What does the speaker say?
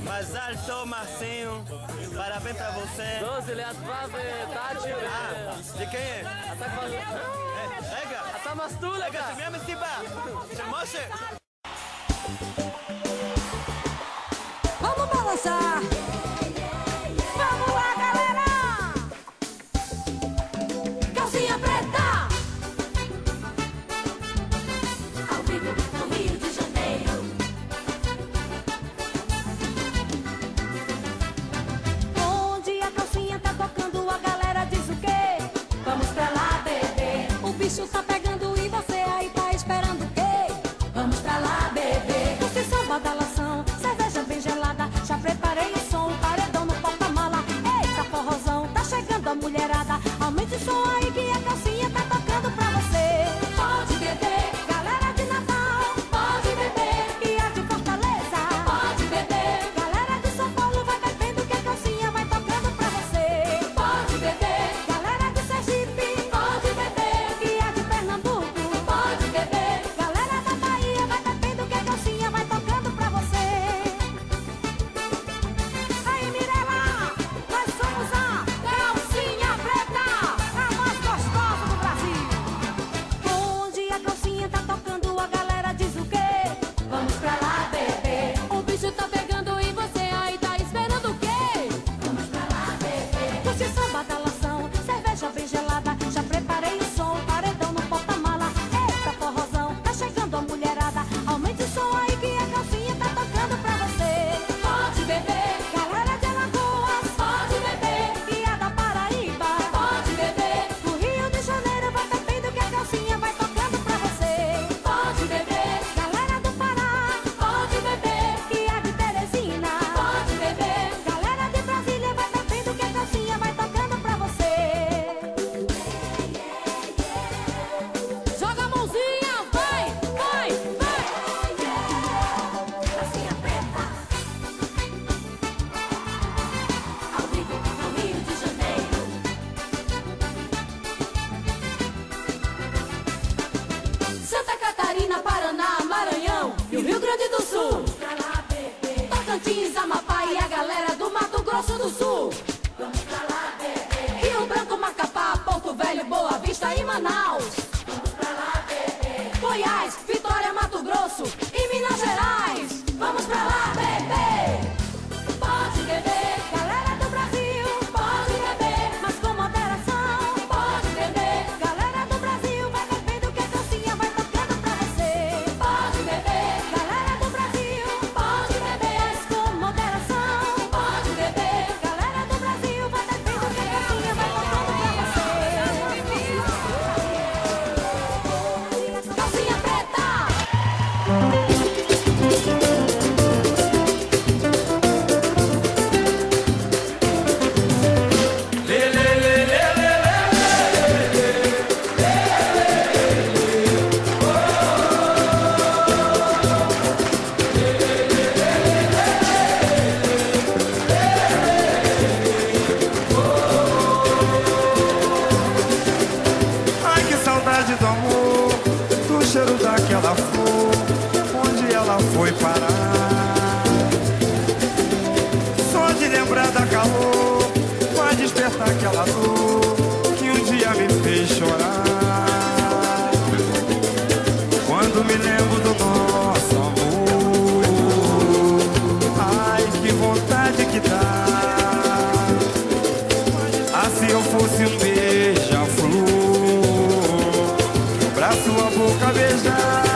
Mais alto, Marcinho. Parabéns pra você. 12 лет, Tati. De quem é? Lega. Ata Mastula, Lega, tu mesmo se bá. Moshe. Vamos balançar! Vamos lá, galera! Calcinha preta! Ao vivo no Rio de Janeiro. Onde a calcinha tá tocando, a galera diz o quê? Vamos pra lá, bebê. O bicho tá pegando e você aí tá esperando o quê? Vamos pra lá, bebê. Você só badalação, cerveja bem gelada. Já preparei o som, paredão no porta-mala. Eita, forrozão, tá chegando a mulherada. Aumente o som aí que a calcinha tá tocando pra você. Pode beber, galera de Natal. Pode beber, e a de Fortaleza. Pode beber, galera de São Paulo. Vai bebendo que a calcinha vai tocando pra você. Pode beber, galera de Sergipe. Pode beber, e a de Pernambuco. Pode beber, galera da Bahia. Vai bebendo que a calcinha vai tocando pra você. Aí, Mirella, nós somos a calcinha preta, a mais gostosa do Brasil. Onde a calcinha tá tocando, a galera diz o quê? Vamos pra lá, bebê. O bicho tá pegando e você aí tá esperando o quê? Vamos pra lá, bebê. Curte samba, badalação, cerveja bem gelada. Já preparei o som, paredão no porta-mala. Eita, forrozão, tá chegando a mulherada. Aumente o som aí que a calcinha tá tocando pra você. Pode beber, galera de Alagoas. Pode beber, e a da Paraíba. Pode beber, o Rio de Janeiro vai bebendo que a calcinha vai tocando pra você. Pode beber, galera do Pará. Pode beber, e a de Teresina. Pode beber, galera de Brasília vai bebendo que a calcinha vai tocando pra você. Joga a mãozinha, vai, vai, vai. Calcinha preta. Ao vivo no Rio de Janeiro. Santa Catarina, Paraná, Maranhão e o Rio Grande do Sul. Pra lá, bebê. Tocantins, Amapá e a galera do Mato Grosso do Sul. Vamos pra lá, bebê. Rio Branco, Macapá, Porto Velho, Boa Vista e Manaus. Vamos pra lá, bebê. Goiás, Vitória, Mato Grosso e Minas Gerais. Vamos pra lá, bebê. Pode beber, galera do Brasil. Pode beber, mas com moderação. Pode beber, galera do Brasil. Vai bebendo que a calcinha vai tocando pra você. Pode beber, galera do Brasil. Pode beber, mas com moderação. Pode beber, galera do Brasil. Vai bebendo que a calcinha vai tocando pra você. Calcinha preta. Ai, que saudade do amor, do cheiro daquela flor, onde ela foi parar. Só de lembrar da calor, vai despertar aquela dor que um dia me fez chorar. Quando me lembro do nosso amor, ai, que vontade que dá. Ah, se eu fosse um beija-flor, pra sua boca beijar.